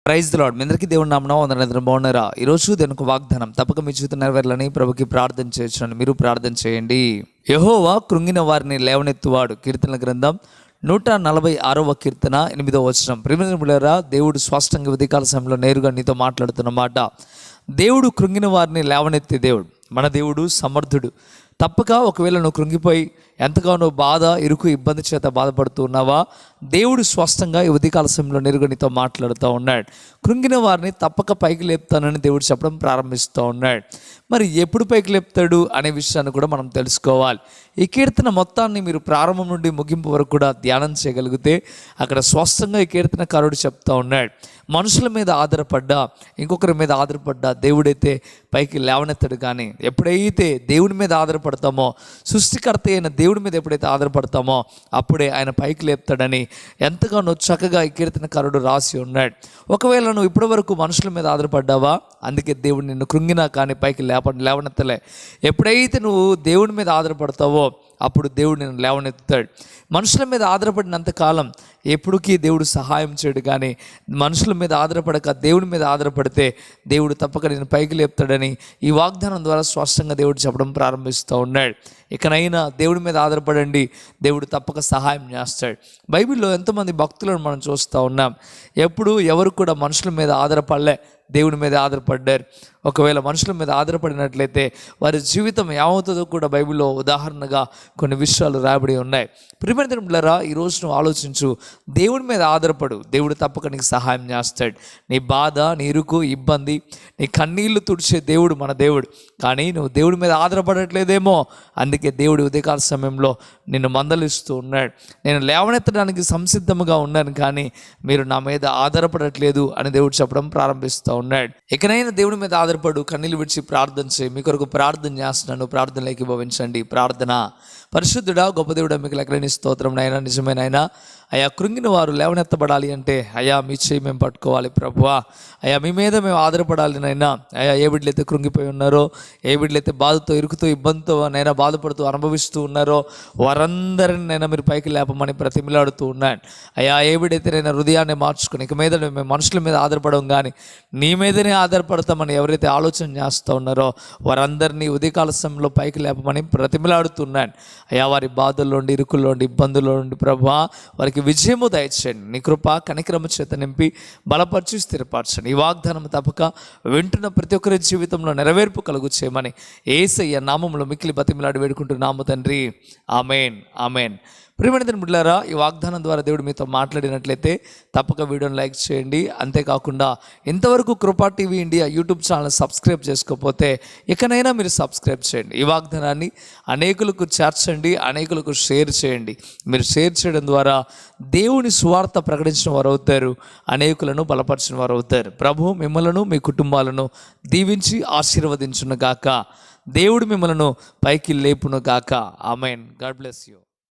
Praise the lord. మీ అందరికీ దేవుని నామమున వందనాలు. బాగున్నారా? ఈరోజు దేవునికి వాగ్దానం తప్పక మీ జీవితం నెరవేరాలని ప్రభుకి ప్రార్థన చేయొచ్చును. మీరు ప్రార్థన చేయండి. యెహోవా కృంగిన వారిని లేవనెత్తువాడు. కీర్తనల గ్రంథం 146వ కీర్తన 8వ వచనం. ప్రియమైన దేవుడు స్పష్టంగా ఉదయకాల సమయంలో నేరుగా నీతో మాట్లాడుతున్న మాట. దేవుడు కృంగిన వారిని లేవనెత్తే దేవుడు. మన దేవుడు సమర్థుడు. తప్పక ఒకవేళ నువ్వు కృంగిపోయి ఎంతగానో బాధ, ఇరుకు, ఇబ్బంది చేత బాధపడుతూ ఉన్నావా, దేవుడు స్పష్టంగా ఈ ఉదయకాల సమయంలో నేరుగా నీతో మాట్లాడుతూ ఉన్నాడు. కృంగిన వారిని తప్పక పైకి లేపుతానని దేవుడు చెప్పడం ప్రారంభిస్తూ ఉన్నాడు. మరి ఎప్పుడు పైకి లేపుతాడు అనే విషయాన్ని కూడా మనం తెలుసుకోవాలి. ఈ కీర్తన మొత్తాన్ని మీరు ప్రారంభం నుండి ముగింపు వరకు కూడా ధ్యానం చేయగలిగితే అక్కడ స్పష్టంగా ఈ కీర్తనకారుడు చెప్తా ఉన్నాడు. మనుషుల మీద ఆధారపడ్డా, ఇంకొకరి మీద ఆధారపడ్డా దేవుడైతే పైకి లేవనెత్తాడు. కానీ ఎప్పుడైతే దేవుడి మీద ఆధారపడతామో, సృష్టికర్త అయిన దేవుడి మీద ఎప్పుడైతే ఆధారపడతామో అప్పుడే ఆయన పైకి లేపుతాడని ఎంతగానో చక్కగా ఈ కీర్తనకారుడు రాసి ఉన్నాడు. ఒకవేళ నువ్వు ఇప్పటి వరకు మనుషుల మీద ఆధారపడ్డావా, అందుకే దేవుడు నిన్ను కృంగినా కానీ పైకి లేవనెత్తలే. ఎప్పుడైతే నువ్వు దేవుడి మీద ఆధారపడతావో అప్పుడు దేవుడు నిన్ను లేవనెత్తుతాడు. మనుషుల మీద ఆధారపడినంత కాలం ఎప్పుడుకీ దేవుడు సహాయం చేయడు. కానీ మనుషుల మీద ఆధారపడక దేవుడి మీద ఆధారపడితే దేవుడు తప్పక నేను పైకి లేపుతాడని ఈ వాగ్దానం ద్వారా స్పష్టంగా దేవుడు చెప్పడం ప్రారంభిస్తూ ఉన్నాడు. ఇకనైనా దేవుడి మీద ఆధారపడండి, దేవుడు తప్పక సహాయం చేస్తాడు. బైబిల్లో ఎంతోమంది భక్తులను మనం చూస్తూ ఉన్నాం. ఎవరు కూడా మనుషుల మీద ఆధారపడలే, దేవుడి మీద ఆధారపడ్డారు. ఒకవేళ మనుషుల మీద ఆధారపడినట్లయితే వారి జీవితం ఏమవుతుందో కూడా బైబిల్లో ఉదాహరణగా కొన్ని విషయాలు రాయబడి ఉన్నాయి. ప్రియమైన ఈరోజు నువ్వు ఆలోచించు, దేవుడి మీద ఆధారపడు, దేవుడు తప్పక నీకు సహాయం చేస్తాడు. నీ బాధ, నీ ఇరుకు, ఇబ్బంది, నీ కన్నీళ్లు తుడిచే దేవుడు మన దేవుడు. కానీ నువ్వు దేవుడి మీద ఆధారపడట్లేదేమో, అందుకే దేవుడు ఉదయకాల సమయంలో నిన్ను మందలిస్తూ ఉన్నాడు. నేను లేవనెత్తడానికి సంసిద్ధంగా ఉన్నాను, కానీ మీరు నా మీద ఆధారపడట్లేదు అని దేవుడు చెప్పడం ప్రారంభిస్తూ ఉన్నాడు. ఇకనైనా దేవుడి మీద ఆధారపడు, కన్నీళ్ళు విడిచి ప్రార్థన చేయి. మీ కొరకు ప్రార్థన చేస్తున్నాను, ప్రార్థనలోకి భవించండి. ప్రార్థన. పరిశుద్ధుడా, గొప్ప దేవుడా, మీకు లెక్కలేని స్తోత్రం నాయనా. నిజమేనైనా అయా, కృంగిన వారు లేవనెత్తబడాలి అంటే అయా మీ చేయి మేము పట్టుకోవాలి ప్రభువా. అయా మీ మీద మేము ఆధారపడాలి నైనా. అయా ఏ బిడ్డలైతే కృంగిపోయి ఉన్నారో, ఏ బిడ్డలైతే బాధతో, ఇరుకుతో, ఇబ్బందితో నైనా బాధపడుతూ అనుభవిస్తూ ఉన్నారో వారందరిని నైనా మీరు పైకి లేపమని ప్రతిమిలాడుతూ ఉన్నాను. అయా ఏ బిడ్డైతే నైనా హృదయాన్ని మార్చుకుని ఇక మీద మేము మనుషుల మీద ఆధారపడం కానీ నీ మీదనే ఆధారపడతామని ఎవరైతే ఆలోచన చేస్తూ ఉన్నారో వారందరినీ ఉదయకాల సమయంలో పైకి లేపమని ప్రతిమిలాడుతున్నాను. అయా వారి బాధల్లోండి, ఇరుకుల్లోండి, ఇబ్బందుల్లో నుండి ప్రభువా వారికి విజయము దయచేయండి. నీ కృప కనికరము చేత నింపి బలపరిచి స్థిరపరచండి. ఈ వాగ్దానం తప్పక వింటున్న ప్రతి ఒక్కరి జీవితంలో నెరవేర్పు కలుగు చేయమని యేసయ్య నామములో మిక్కిలి బతిమిలాడి వేడుకుంటున్నాము తండ్రి. ఆమేన్, ఆమేన్. ప్రియమైన బిడ్డలారా, ఈ వాగ్దానం ద్వారా దేవుడు మీతో మాట్లాడినట్లయితే తప్పక వీడియోని లైక్ చేయండి. అంతేకాకుండా ఇంతవరకు కృపా TV India YouTube channel subscribe చేసుకోకపోతే ఇకనైనా మీరు సబ్స్క్రైబ్ చేయండి. ఈ వాగ్దానాన్ని అనేకులకు చేర్చండి, అనేకులకు షేర్ చేయండి. మీరు షేర్ చేయడం ద్వారా దేవుని సువార్త ప్రకటించిన వారు అవుతారు, అనేకులను బలపరిచిన వారు అవుతారు. ప్రభు మిమ్మలను, మీ కుటుంబాలను దీవించి ఆశీర్వదించును గాక. దేవుడు మిమ్మలను పైకి లేపును గాక. ఆమేన్. God bless you.